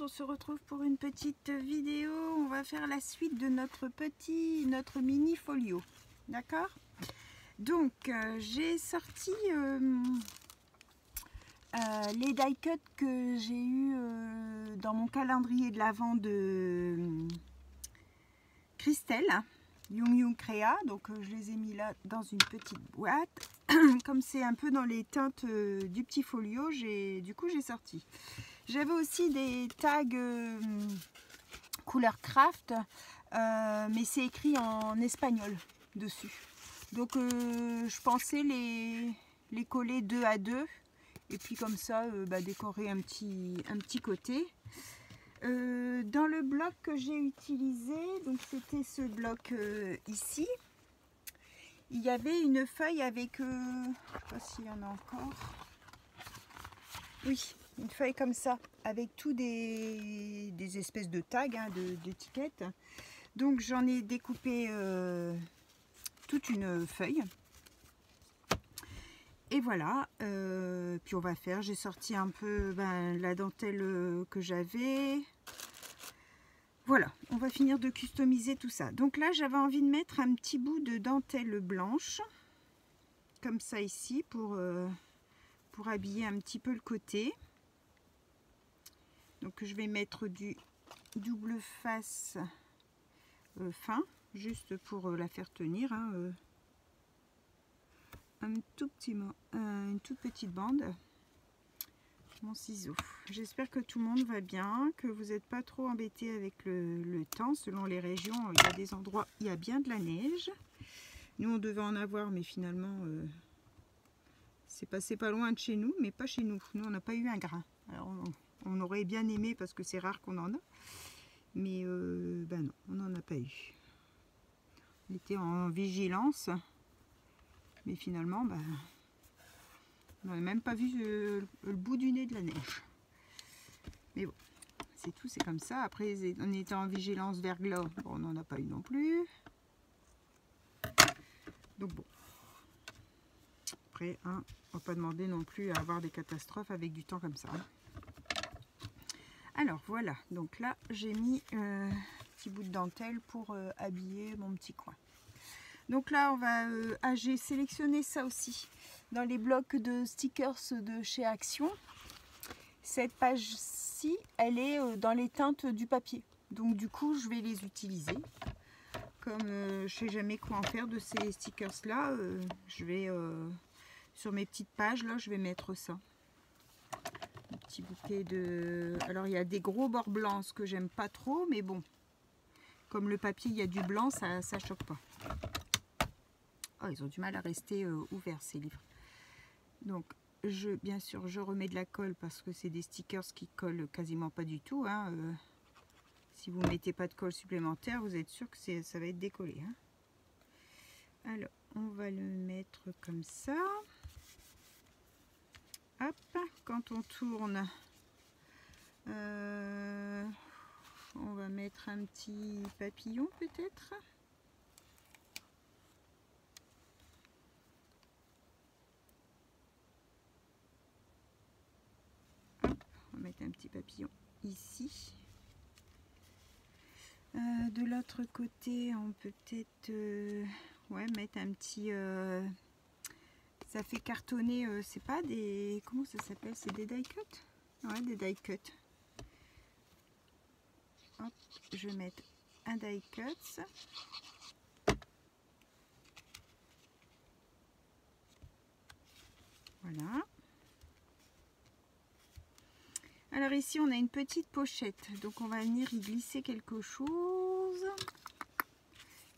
on se retrouve pour une petite vidéo. On va faire la suite de notre mini folio. D'accord? Donc, j'ai sorti les die cuts que j'ai eu dans mon calendrier de l'Avent de Christelle, Yung Créa. Donc, je les ai mis là dans une petite boîte. Comme c'est un peu dans les teintes du petit folio, du coup, j'ai sorti. J'avais aussi des tags couleur craft, mais c'est écrit en espagnol dessus. Donc je pensais les coller 2 à 2 et puis comme ça décorer un petit côté. Dans le bloc que j'ai utilisé, donc c'était ce bloc ici, il y avait une feuille avec, je ne sais pas s'il y en a encore, oui, une feuille comme ça, avec tous des espèces de tags, hein, d'étiquettes. Donc j'en ai découpé toute une feuille. Et voilà, puis on va faire, j'ai sorti un peu la dentelle que j'avais. Voilà, on va finir de customiser tout ça. Donc là, j'avais envie de mettre un petit bout de dentelle blanche, comme ça ici, pour habiller un petit peu le côté. Donc je vais mettre du double face fin, juste pour la faire tenir, hein, une toute petite bande. Mon ciseau. J'espère que tout le monde va bien, que vous n'êtes pas trop embêtés avec le temps. Selon les régions, il y a des endroits, il y a bien de la neige. Nous, on devait en avoir, mais finalement, c'est passé pas loin de chez nous, mais pas chez nous. Nous, on n'a pas eu un grain. Alors, on aurait bien aimé parce que c'est rare qu'on en a. Mais non, on n'en a pas eu. On était en vigilance. Mais finalement, on n'avait même pas vu le bout du nez de la neige. Mais bon, c'est tout, c'est comme ça. Après, on était en vigilance verglas. Bon, on n'en a pas eu non plus. Donc bon. Après, hein, on ne va pas demander non plus à avoir des catastrophes avec du temps comme ça. Alors voilà, donc là j'ai mis un petit bout de dentelle pour habiller mon petit coin. Donc là on va, j'ai sélectionné ça aussi dans les blocs de stickers de chez Action. Cette page-ci, elle est dans les teintes du papier. Donc du coup je vais les utiliser. Comme je ne sais jamais quoi en faire de ces stickers là, je vais sur mes petites pages là, je vais mettre ça. Petit bouquet de... Alors il y a des gros bords blancs, ce que j'aime pas trop, mais bon, comme le papier il y a du blanc, ça choque pas. Oh, ils ont du mal à rester ouverts ces livres. Donc bien sûr je remets de la colle parce que c'est des stickers qui collent quasiment pas du tout, hein. Si vous mettez pas de colle supplémentaire, vous êtes sûr que ça va être décollé, hein. Alors on va le mettre comme ça. Hop, quand on tourne, on va mettre un petit papillon peut-être. On va mettre un petit papillon ici. De l'autre côté, on peut peut-être mettre un petit... ça fait cartonner, c'est pas des... Comment ça s'appelle? C'est des die cuts? Ouais, des die cuts. Hop, je vais mettre un die cut. Voilà. Alors ici, on a une petite pochette. Donc, on va venir y glisser quelque chose.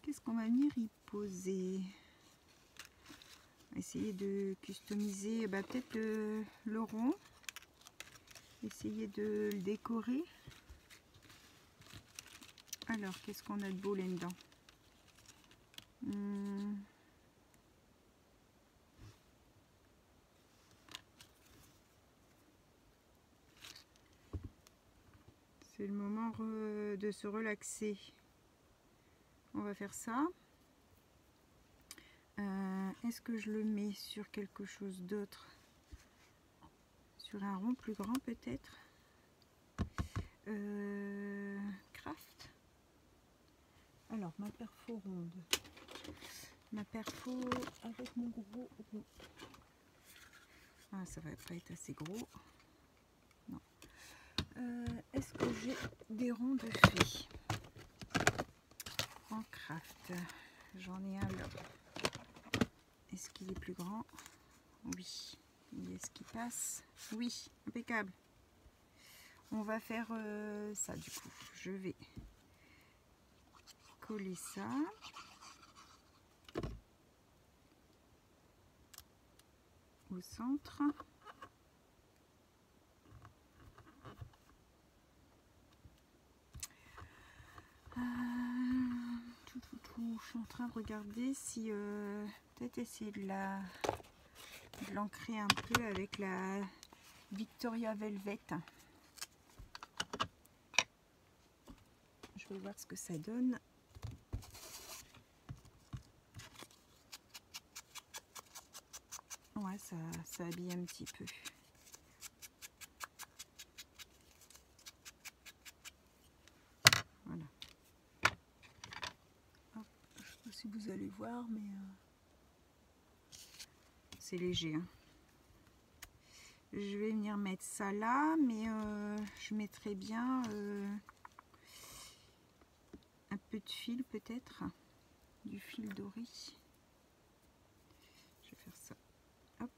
Qu'est-ce qu'on va venir y poser? On va essayer de customiser peut-être le rond. Essayer de le décorer. Alors, qu'est-ce qu'on a de beau là-dedans? C'est le moment de se relaxer. On va faire ça. Est-ce que je le mets sur quelque chose d'autre? Sur un rond plus grand peut-être? Craft. Alors ma perfo ronde, ma perfo avec mon gros rond. Ah, ça va pas être assez gros. Non. Est-ce que j'ai des ronds de fée en craft? J'en ai un là. Est-ce qu'il est plus grand? Oui. Est-ce qu'il passe? Oui, impeccable. On va faire ça du coup. Je vais coller ça. Au centre. Je suis en train de regarder si peut-être essayer de l'ancrer un peu avec la Victoria Velvet. Je vais voir ce que ça donne. Ouais, ça habille un petit peu. Voilà. Hop, je sais pas si vous allez voir, mais c'est léger. Hein. Je vais venir mettre ça là, mais je mettrai bien un peu de fil peut-être, du fil doré. Je vais faire ça. Hop.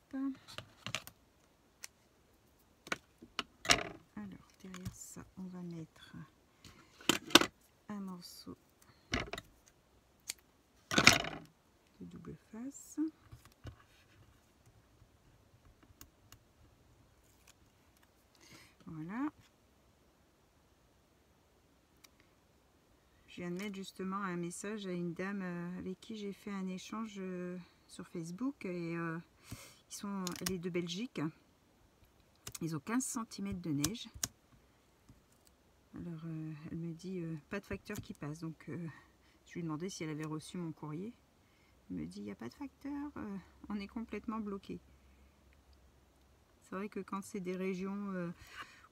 Alors derrière ça, on va mettre un morceau de double face. Voilà. Je viens de mettre justement un message à une dame avec qui j'ai fait un échange sur Facebook et elle est de Belgique. Ils ont 15 cm de neige. Alors elle me dit pas de facteur qui passe, donc je lui ai demandé si elle avait reçu mon courrier. Elle me dit il n'y a pas de facteur, on est complètement bloqué. C'est vrai que quand c'est des régions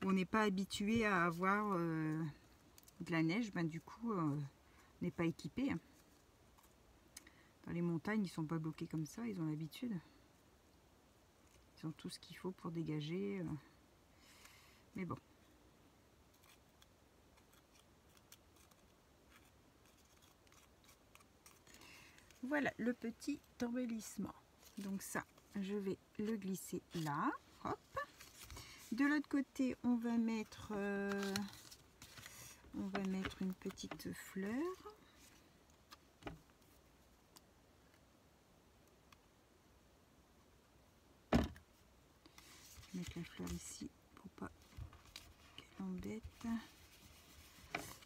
où on n'est pas habitué à avoir de la neige, ben du coup on n'est pas équipé. Dans les montagnes, ils sont pas bloqués comme ça, ils ont l'habitude. Ils ont tout ce qu'il faut pour dégager. Mais bon. Voilà le petit embellissement. Donc ça, je vais le glisser là. Hop. De l'autre côté, on va mettre une petite fleur. Je vais mettre la fleur ici pour pas qu'elle embête.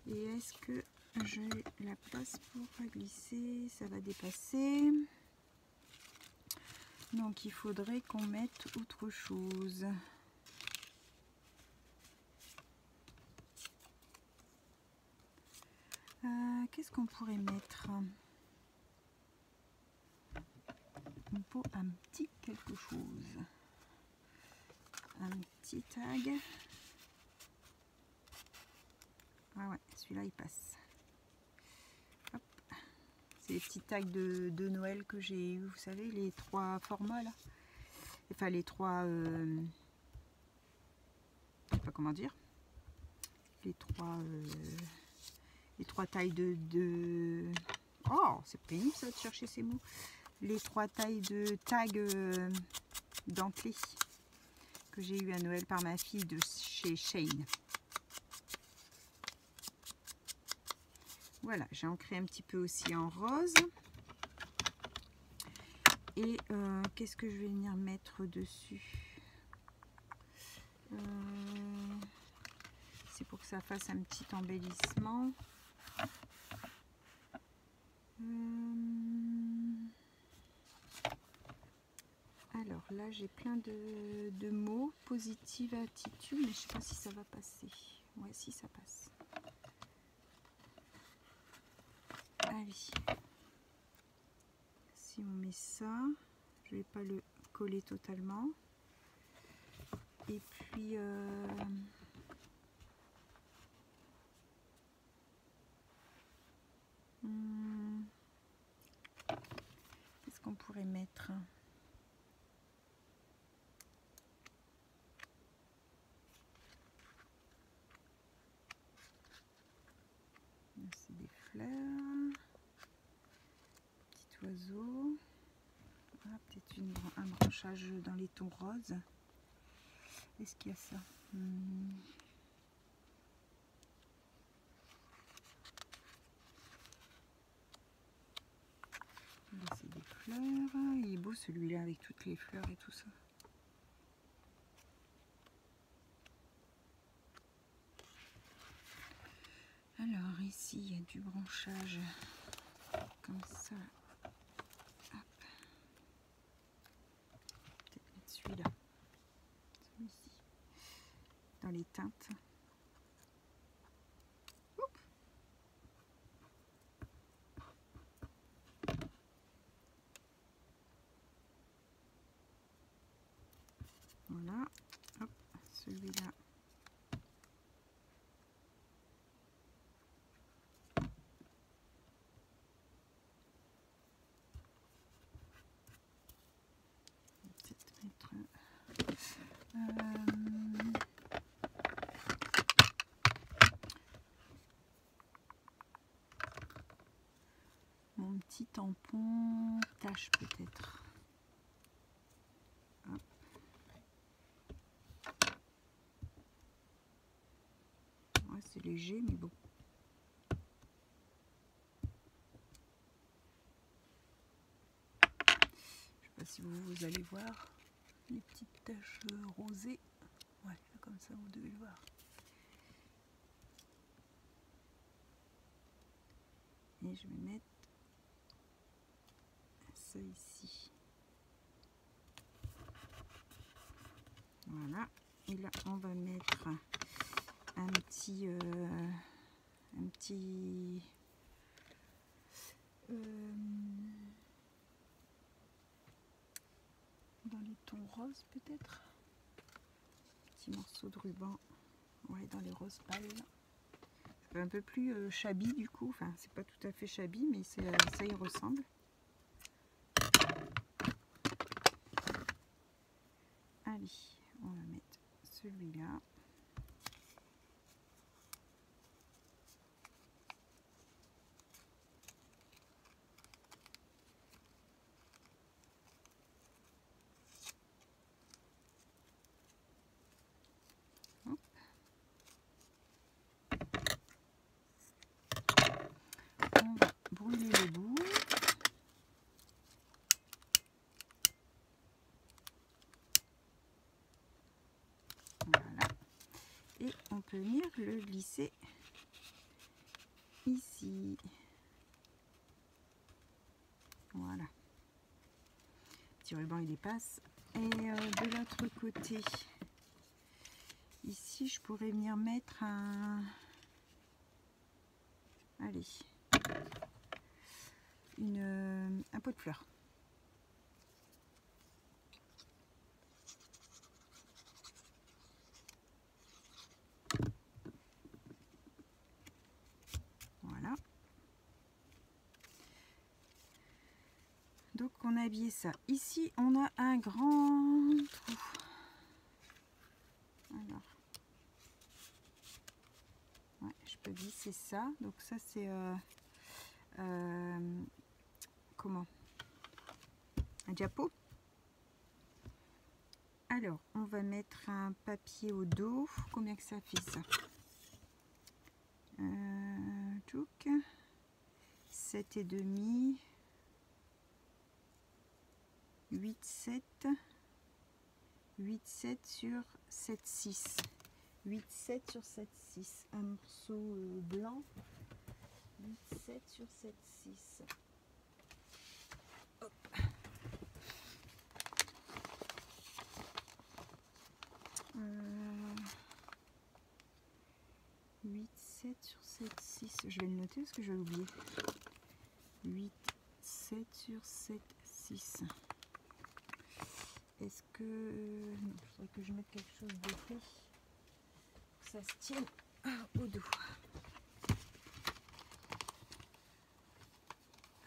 Et est-ce que j'ai la place pour glisser? Ça va dépasser. Donc il faudrait qu'on mette autre chose. Qu'est-ce qu'on pourrait mettre? Il faut un petit quelque chose. Un petit tag. Ah ouais, celui-là il passe. Hop. C'est les petits tags de Noël que j'ai eu, vous savez, les 3 formats là. Enfin les 3... je sais pas comment dire. Les 3 tailles de... Oh, c'est pénible ça de chercher ces mots. Les 3 tailles de tags dentelés que j'ai eu à Noël par ma fille de chez Shane. Voilà, j'ai ancré un petit peu aussi en rose. Et qu'est-ce que je vais venir mettre dessus? C'est pour que ça fasse un petit embellissement. Alors là, j'ai plein de mots. Positive attitude, mais je sais pas si ça va passer. Ouais, si ça passe. Allez. Si on met ça, je vais pas le coller totalement. Et puis pourrait mettre? C'est des fleurs, petit oiseau. Ah, peut-être un branchage dans les tons roses. Est-ce qu'il y a ça? Là, c'est des fleurs. Il est beau celui-là avec toutes les fleurs et tout ça. Alors ici, il y a du branchage comme ça. Peut-être mettre celui-là. Celui-ci. Dans les teintes. Oups. Voilà. Hop, celui-là. Mon petit tampon tache peut-être. Ouais, c'est léger mais bon. Je sais pas si vous allez voir les petites taches rosées. Ouais, comme ça vous devez le voir. Et je vais mettre ça ici. Voilà. Et là, on va mettre un petit dans les tons roses peut-être. Petit morceau de ruban. Ouais, dans les roses pâles. C'est un peu plus shabby du coup. Enfin, c'est pas tout à fait shabby, mais ça y ressemble. Allez, on va mettre celui-là. On va brûler le bout. Voilà. Et on peut venir le glisser ici. Voilà. Petit ruban il dépasse. Et de l'autre côté, ici je pourrais venir mettre un... Allez. Un pot de fleurs. Voilà. Donc on a habillé ça. Ici on a un grand trou. Alors. Ouais, je peux glisser ça. Donc ça c'est comment? Un diapo. Alors, on va mettre un papier au dos. Combien que ça fait ça? Tchouk. 7,5. 8,7. 8,7 sur 7,6. 8,7 sur 7,6. Un morceau blanc. 8,7 sur 7,6. Hop. 8,7 sur 7,6. Je vais le noter parce que je vais l'oublier. 8,7 sur 7,6. Est-ce que... non, il faudrait que je mette quelque chose d'épais pour que ça se tienne au dos.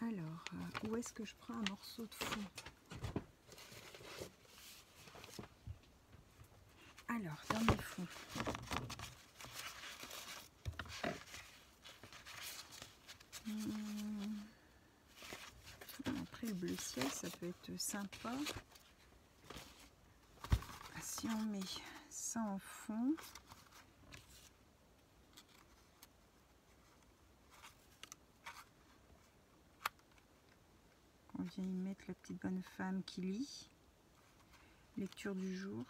Alors, Où est-ce que je prends un morceau de fond? Alors, dans mes fonds. Après, le bleu ciel, ça peut être sympa. Si on met ça en fond. On vient y mettre la petite bonne femme qui lit. Lecture du jour.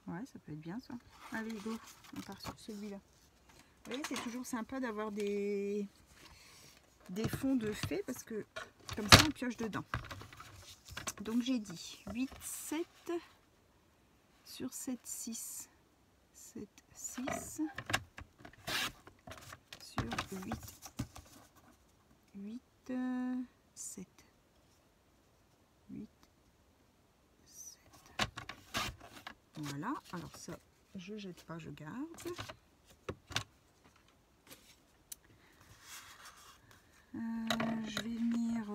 Ouais, ça peut être bien ça. Allez, go, on part sur celui-là. Vous voyez, c'est toujours sympa d'avoir des fonds de fées parce que comme ça on pioche dedans. Donc j'ai dit 8, 7 sur 7, 6. 7, 6 sur 8. 8, 7. 8, 7. Voilà, alors ça, je jette pas, je garde. Je vais venir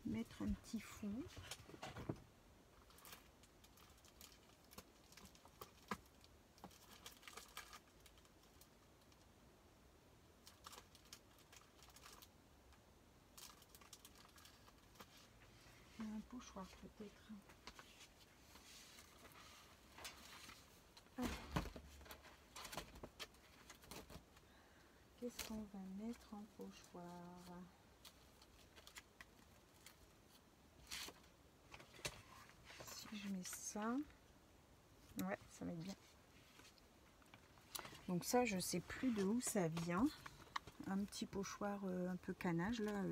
mettre un petit fond. Un pochoir peut-être. Qu'est-ce qu'on va mettre en pochoir? Si je mets ça, ouais, ça va être bien. Donc ça, je sais plus de où ça vient. Un petit pochoir un peu canage là.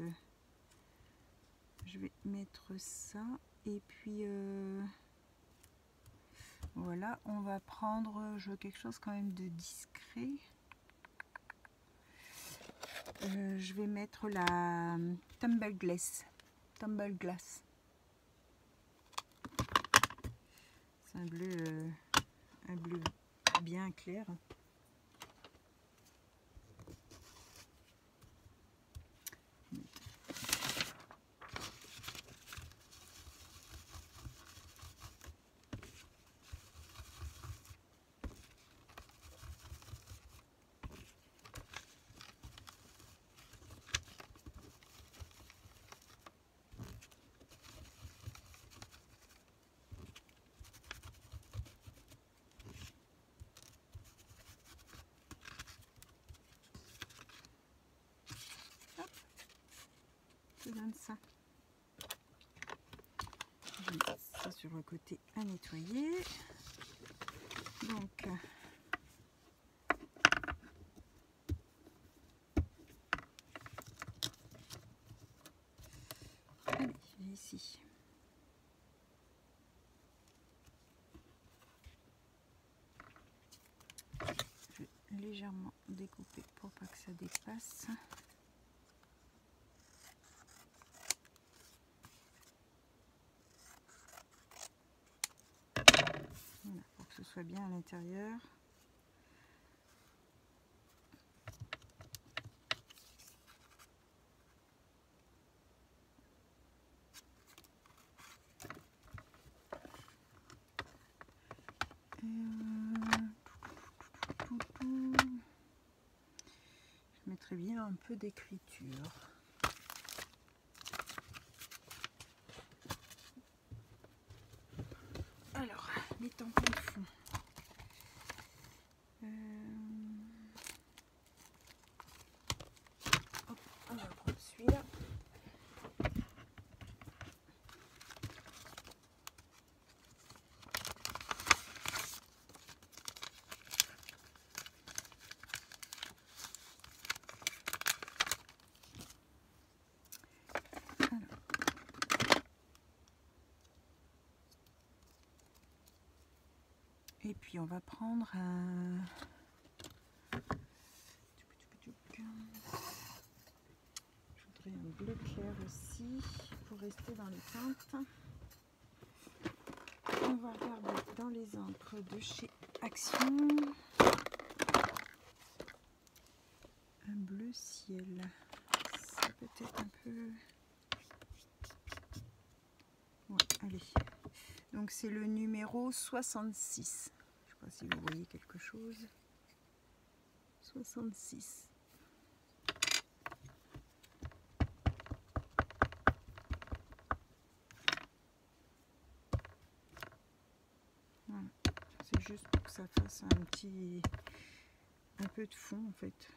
Je vais mettre ça et puis voilà, on va prendre quelque chose quand même de discret. Je vais mettre la Tumble Glass. C'est un bleu bien clair. Je donne ça. Je mets ça sur le côté à nettoyer. Donc allez, je vais ici. Je vais légèrement découper pour pas que ça dépasse. Voilà, pour que ce soit bien à l'intérieur. Je mettrai bien un peu d'écriture. Alors, les tampons de fond. Hop, on va prendre celui-là. Et puis on va prendre un... Je voudrais un bleu clair aussi pour rester dans les teintes. on va regarder dans les encres de chez Action. Un bleu ciel. C'est peut-être un peu... Ouais, allez. Donc c'est le numéro 66. Je ne sais pas si vous voyez quelque chose. 66. Voilà. C'est juste pour que ça fasse un peu de fond en fait.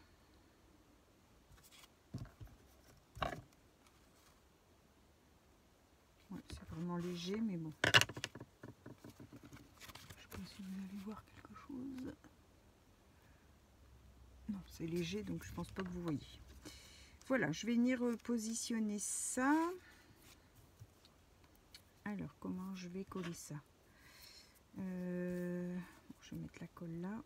Ouais, c'est vraiment léger, mais bon. Je sais pas si vous allez voir quelque chose. Non, c'est léger, donc je pense pas que vous voyez. Voilà, je vais venir positionner ça. Alors, comment je vais coller ça? Je vais mettre la colle là.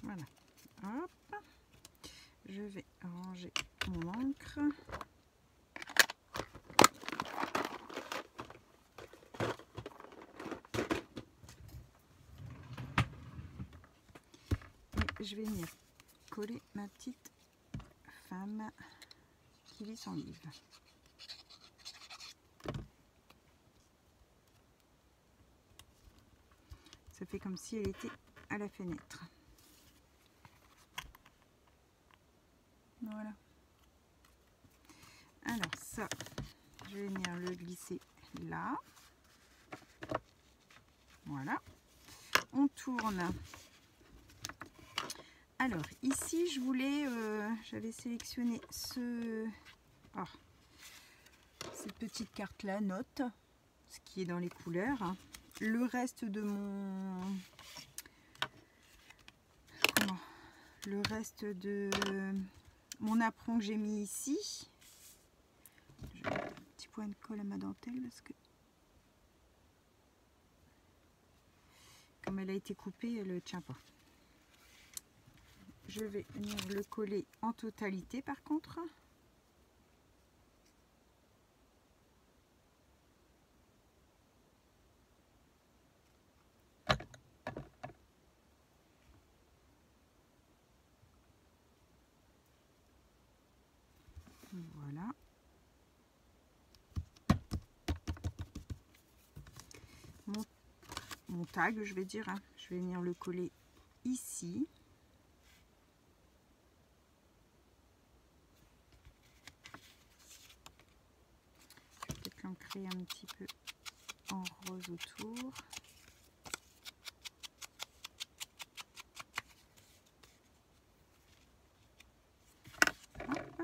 Voilà. Hop. Je vais ranger mon encre. Et je vais venir coller ma petite femme qui lit son livre. Ça fait comme si elle était à la fenêtre. Voilà. Alors ça, je vais venir le glisser là. Voilà. On tourne. Alors ici, je voulais, j'avais sélectionné cette petite carte là, note, ce qui est dans les couleurs. Le reste de mon apron que j'ai mis ici. Je vais mettre un petit point de colle à ma dentelle parce que comme elle a été coupée, elle ne tient pas. Je vais venir le coller en totalité par contre. Voilà. Mon tag, je vais dire, hein. Je vais venir le coller ici. Je vais peut-être l'ancrer un petit peu en rose autour. Hop.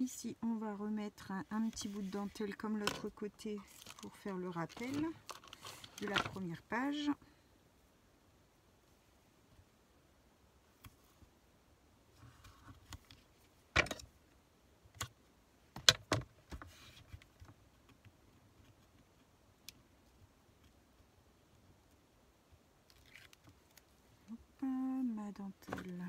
Ici, on va remettre un petit bout de dentelle comme l'autre côté pour faire le rappel de la première page. Hop, ma dentelle.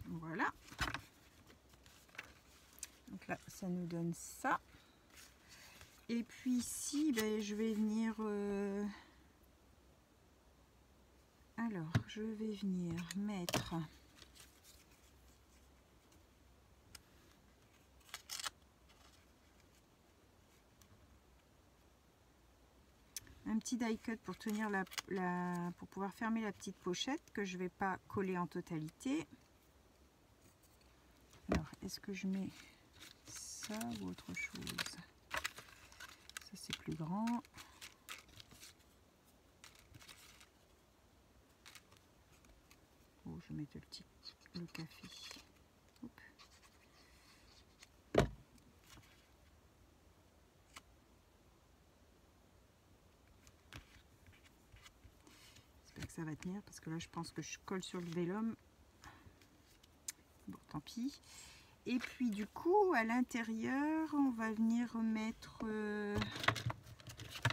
Voilà. Donc là, ça nous donne ça. Et puis ici, ben, je vais venir... Alors, je vais venir mettre un petit die cut pour tenir pour pouvoir fermer la petite pochette que je ne vais pas coller en totalité. Alors, est-ce que je mets ça ou autre chose? Ça, c'est plus grand. Oh, je vais mettre le café. Hop. J'espère que ça va tenir parce que là, je pense que je colle sur le vélum. Bon, tant pis. Et puis du coup, à l'intérieur, on va venir mettre...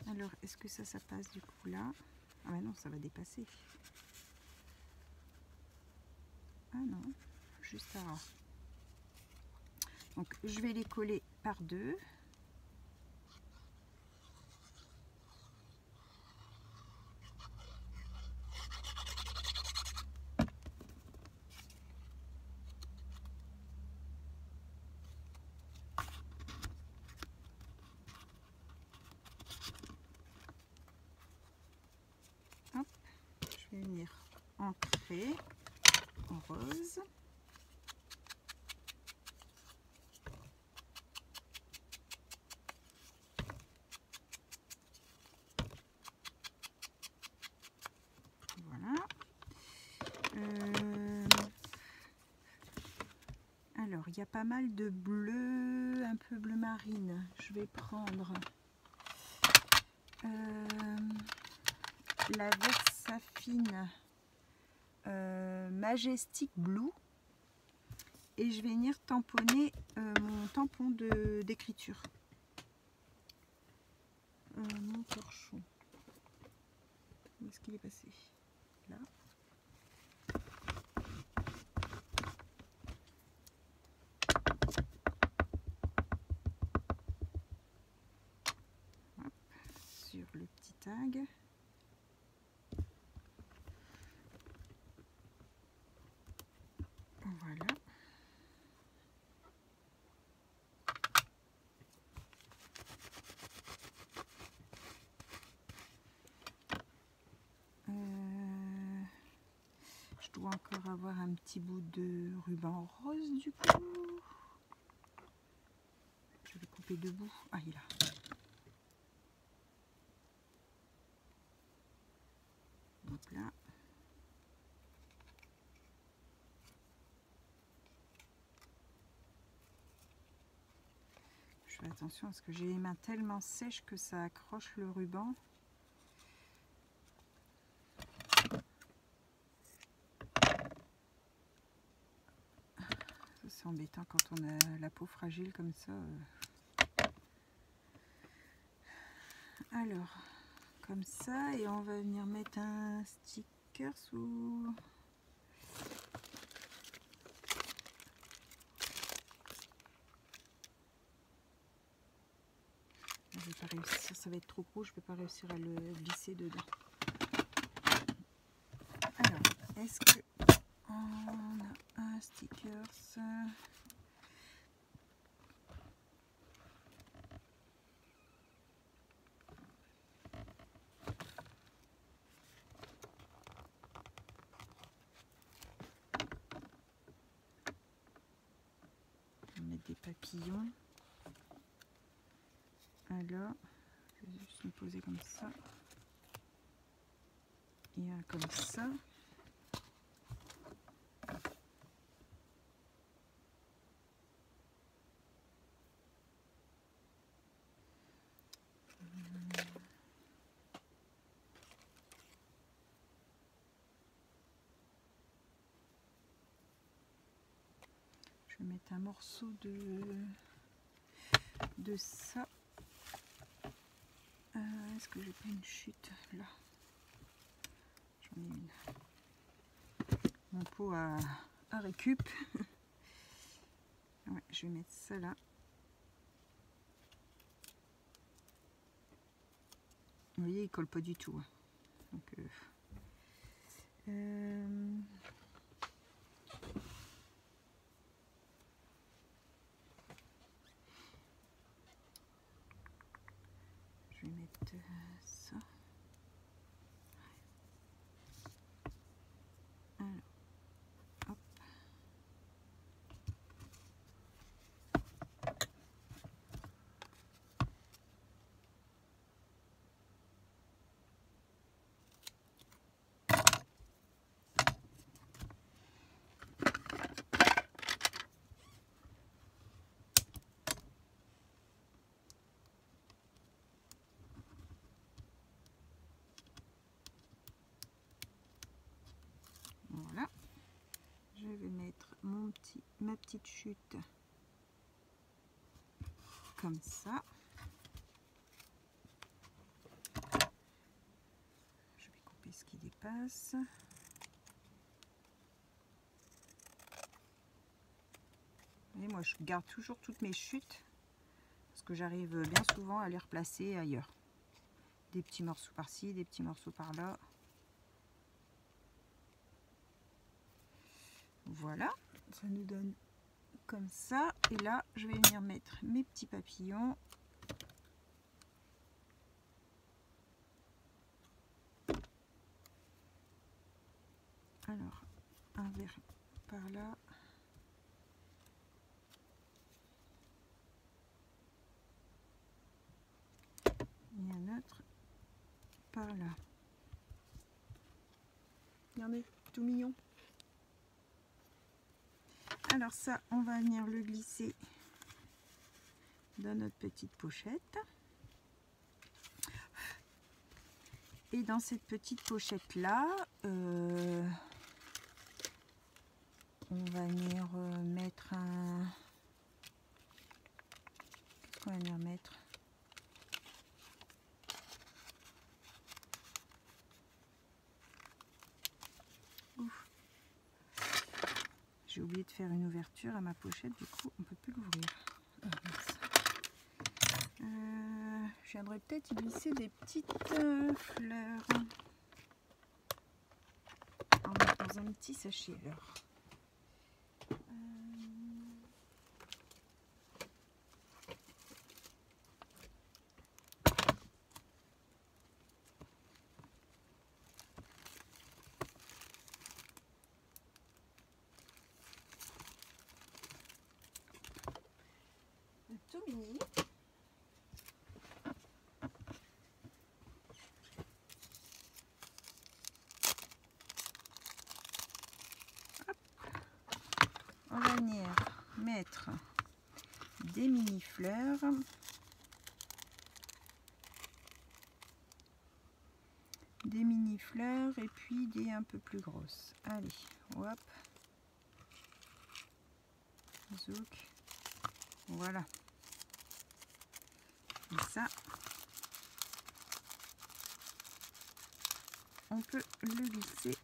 Alors, est-ce que ça passe du coup là? Ah mais non, ça va dépasser. Ah non, juste avant. Donc, je vais les coller par deux. Hop, je vais venir ancrer en rose. Voilà. Alors, il y a pas mal de bleu, un peu bleu marine. Je vais prendre la Versafine Majestic Blue et je vais venir tamponner mon tampon d'écriture. Mon torchon. Où est-ce qu'il est passé? Là. Hop, sur le petit tag. Voilà. Je dois encore avoir un petit bout de ruban rose du coup. Je vais couper deux bouts. Ah, il est là. Donc là. Je fais attention parce que j'ai les mains tellement sèches que ça accroche le ruban. C'est embêtant quand on a la peau fragile comme ça. Alors, comme ça, et on va venir mettre un sticker sous... Je vais pas réussir, ça va être trop gros, je ne vais pas réussir à le glisser dedans. Alors, est-ce que on a un sticker? Des papillons. Alors, je vais juste me poser comme ça. Et un comme ça. Je vais mettre un morceau de ça. Est-ce que j'ai pas une chute là? J'en ai une. Mon pot à récup. Ouais, je vais mettre ça là. Vous voyez, il colle pas du tout. Donc, je vais mettre ça. ma petite chute comme ça. Je vais couper ce qui dépasse. Et moi je garde toujours toutes mes chutes parce que j'arrive bien souvent à les replacer ailleurs. Des petits morceaux par-ci, des petits morceaux par-là. Voilà, ça nous donne comme ça. Et là, je vais venir mettre mes petits papillons. Alors, un vers par là. Et un autre par là. Regardez, tout mignon. Alors ça, on va venir le glisser dans notre petite pochette. Et dans cette petite pochette là, on va venir mettre un... Qu'est-ce qu'on va venir mettre? J'ai oublié de faire une ouverture à ma pochette, du coup on ne peut plus l'ouvrir. Je viendrai peut-être y glisser des petites fleurs en mettant dans un petit sachet alors. Tout mini. Hop. On va venir mettre des mini fleurs. Des mini fleurs et puis des un peu plus grosses. Allez, hop. Zouk. Voilà. Et ça, on peut le glisser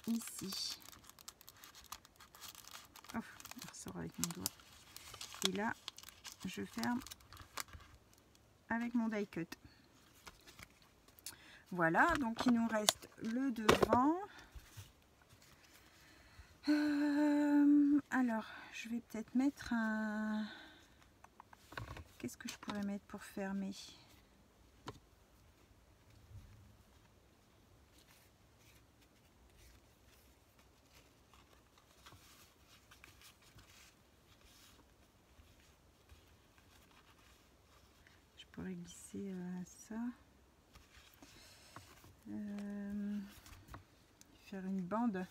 ici. Oh, je ressors avec mon doigt. Et là, je ferme avec mon die cut. Voilà, donc il nous reste le devant. Alors, je vais peut-être mettre un... Qu'est-ce que je pourrais mettre pour fermer? Je pourrais glisser ça. Faire une bande.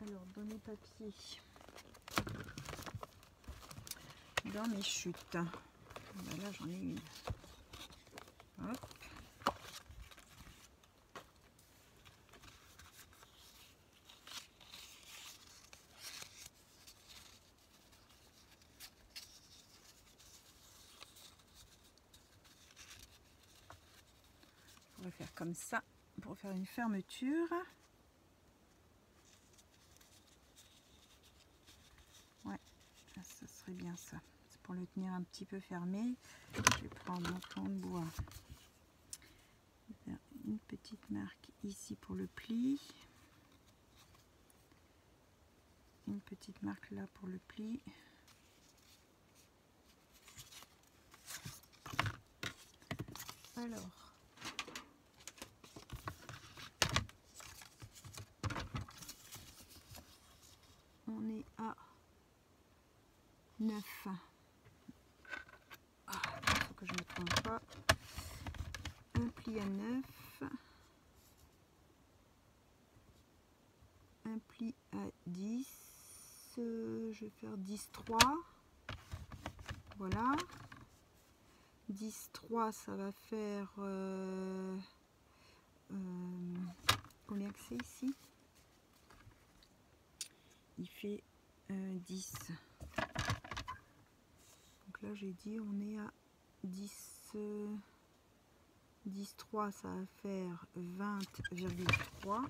Alors, dans mes papiers, dans mes chutes. Ben là, j'en ai une. Hop. On va faire comme ça pour faire une fermeture. Ouais, ça serait bien ça. C'est pour le tenir un petit peu fermé. Je vais prendre mon plan de bois. Je vais faire une petite marque ici pour le pli. Une petite marque là pour le pli. Alors, on est à 9. Ah, il faut que je ne me trompe pas. Un pli à 9. Un pli à 10. Je vais faire 10-3. Voilà. 10-3, ça va faire... combien que c'est ici? Il fait fait 10. Donc là j'ai dit on est à 10, 10,3, ça va faire 20,3.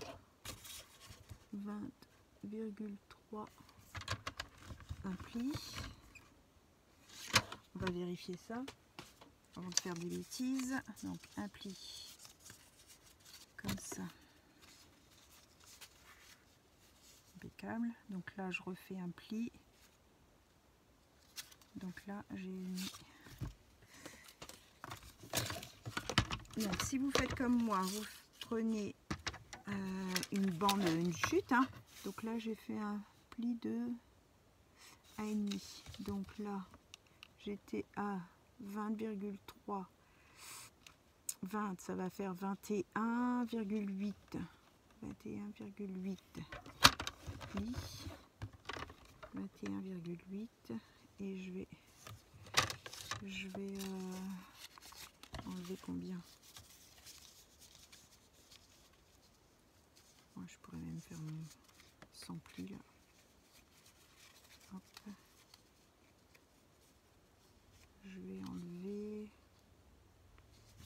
20,3 un pli. On va vérifier ça avant de faire des bêtises. Donc un pli comme ça. Impeccable. Donc là je refais un pli. Donc là j'ai mis. Donc si vous faites comme moi, vous prenez une bande, une chute. Hein. Donc là j'ai fait un pli de 1,5. Donc là j'étais à 20,3. 20, ça va faire 21,8. 21,8 pli. 21,8 et je vais enlever combien? Ouais, je pourrais même faire mon 100 plis là. Hop. Je vais enlever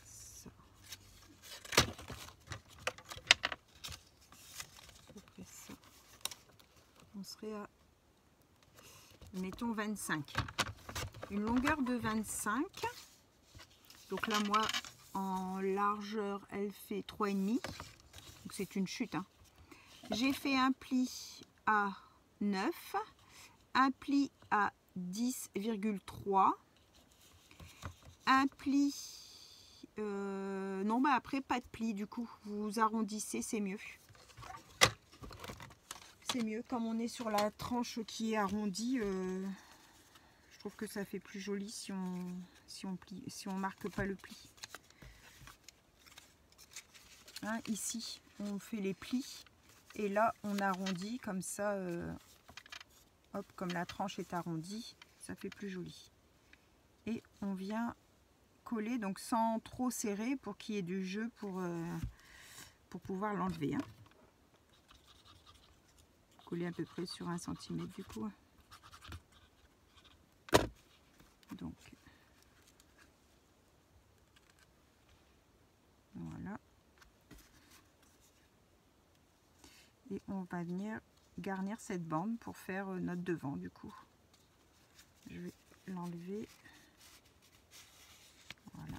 ça. À peu près ça. On serait à, mettons 25. Une longueur de 25. Donc là, moi, en largeur, elle fait 3,5. Donc c'est une chute. Hein. J'ai fait un pli à 9. Un pli à 10,3. Un pli... non, bah après, pas de pli du coup. Vous arrondissez, c'est mieux. C'est mieux. Comme on est sur la tranche qui est arrondie, je trouve que ça fait plus joli si on marque pas le pli. Hein, ici, on fait les plis. Et là, on arrondit comme ça. Hop, comme la tranche est arrondie, ça fait plus joli. Et on vient coller, donc sans trop serrer pour qu'il y ait du jeu pour pouvoir l'enlever. Hein. Coller à peu près sur 1 cm du coup. Donc, voilà. Et on va venir garnir cette bande pour faire notre devant du coup. Je vais l'enlever. Voilà.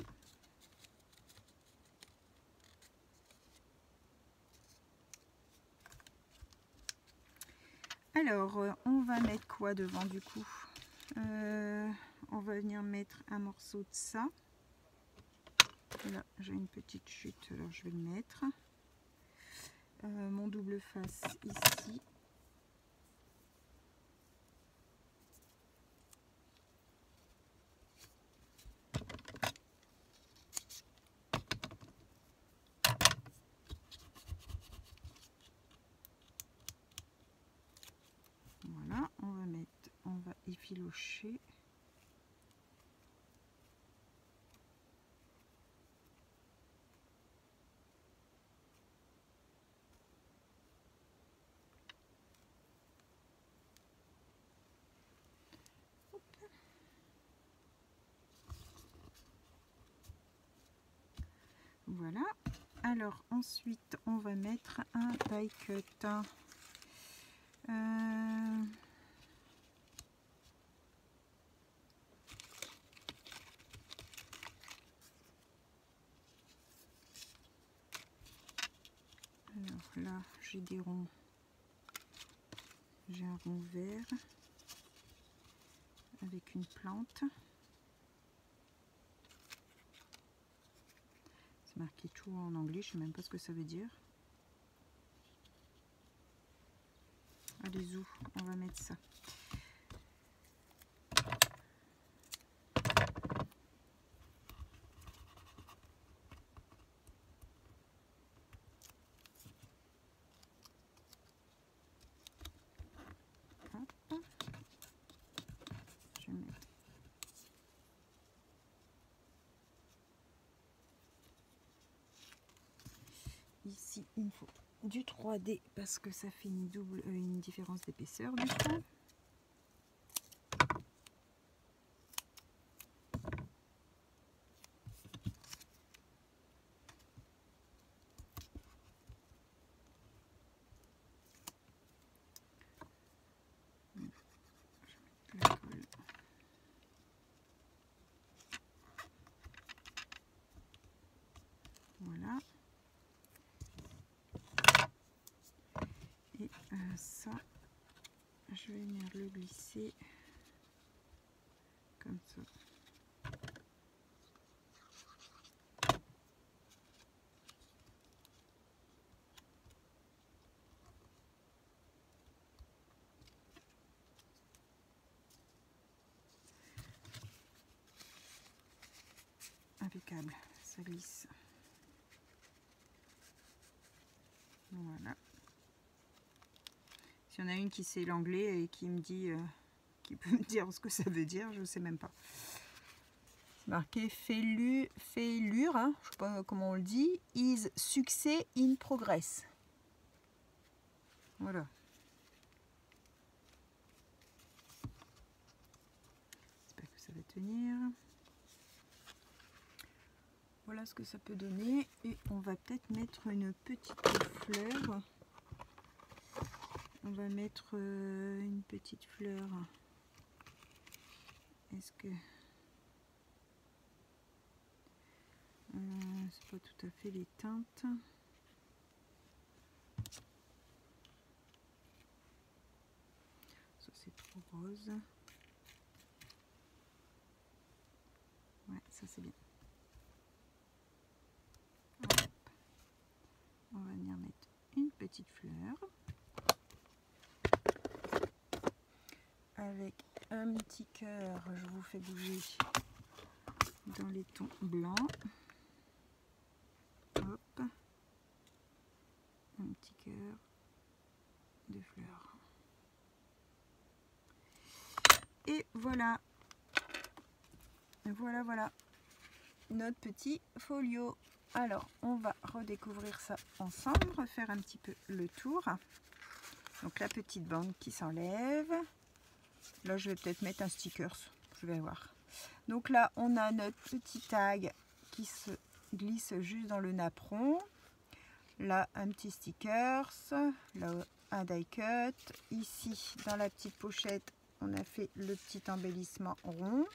Alors, on va mettre quoi devant du coup? On va venir mettre un morceau de ça. Là, j'ai une petite chute, alors je vais le mettre. Mon double face ici. Voilà, on va effilocher. Voilà. Alors ensuite, on va mettre un die cut. Alors là, j'ai des ronds. J'ai un rond vert avec une plante. C'est marqué tout en anglais, je sais même pas ce que ça veut dire. Allez, où on va mettre ça. Hop. Je mets. Ici, il me faut du 3D parce que ça fait une différence d'épaisseur du coup. Voilà. Et ça, je vais venir le glisser comme ça. Impeccable, ça glisse. Voilà. S'il y en a une qui sait l'anglais et qui me dit, qui peut me dire ce que ça veut dire, je ne sais même pas. C'est marqué failure, hein, je ne sais pas comment on le dit, is success in progress. Voilà. J'espère que ça va tenir. Voilà ce que ça peut donner. Et on va peut-être mettre une petite fleur. On va mettre une petite fleur. Est-ce que... c'est pas tout à fait les teintes. Ça c'est trop rose. Ouais, ça c'est bien. Hop. On va venir mettre une petite fleur. Avec un petit cœur, je vous fais bouger dans les tons blancs. Hop. Un petit cœur de fleurs. Et voilà. Voilà notre petit folio. Alors on va redécouvrir ça ensemble, refaire un petit peu le tour. Donc la petite bande qui s'enlève. Là je vais peut-être mettre un sticker, je vais voir. Donc là on a notre petit tag qui se glisse juste dans le napperon. Là un petit sticker, là un die cut. Ici dans la petite pochette on a fait le petit embellissement rond.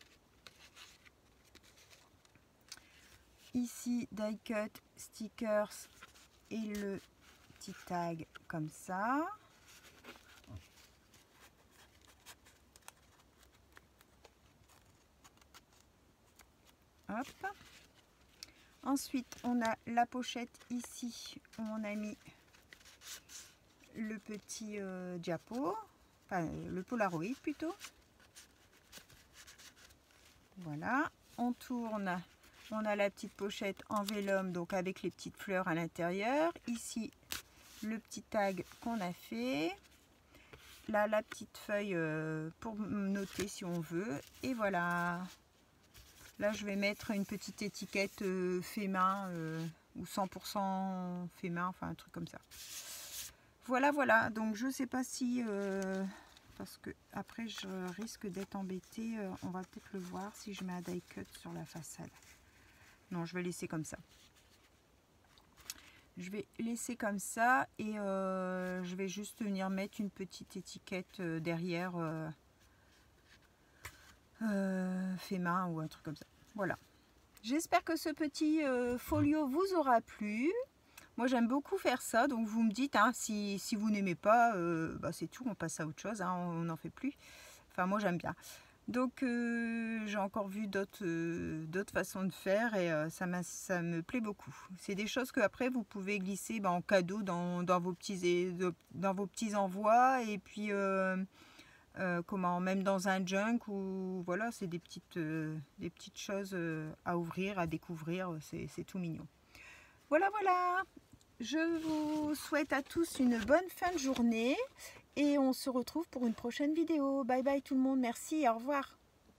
Ici die cut, stickers et le petit tag comme ça. Hop. Ensuite on a la pochette ici où on a mis le petit diapo, enfin le Polaroid plutôt. Voilà, on tourne, on a la petite pochette en vélum, donc avec les petites fleurs à l'intérieur. Ici le petit tag qu'on a fait. Là la petite feuille pour noter si on veut. Et voilà. Là je vais mettre une petite étiquette fait main ou 100% fait main, enfin un truc comme ça. Voilà, donc je sais pas si parce que après je risque d'être embêtée, on va peut-être le voir si je mets un die cut sur la façade. Non, je vais laisser comme ça. Je vais laisser comme ça et je vais juste venir mettre une petite étiquette derrière fait main ou un truc comme ça. Voilà. J'espère que ce petit folio vous aura plu. Moi j'aime beaucoup faire ça, donc vous me dites hein, si vous n'aimez pas, bah, c'est tout, on passe à autre chose, hein, on n'en fait plus. Enfin moi j'aime bien. Donc j'ai encore vu d'autres façons de faire et ça me plaît beaucoup. C'est des choses que après vous pouvez glisser en cadeau dans vos petits envois et puis même dans un junk ou voilà, c'est des petites choses à ouvrir, à découvrir, c'est tout mignon. Voilà, je vous souhaite à tous une bonne fin de journée et on se retrouve pour une prochaine vidéo. Bye bye tout le monde, merci, au revoir.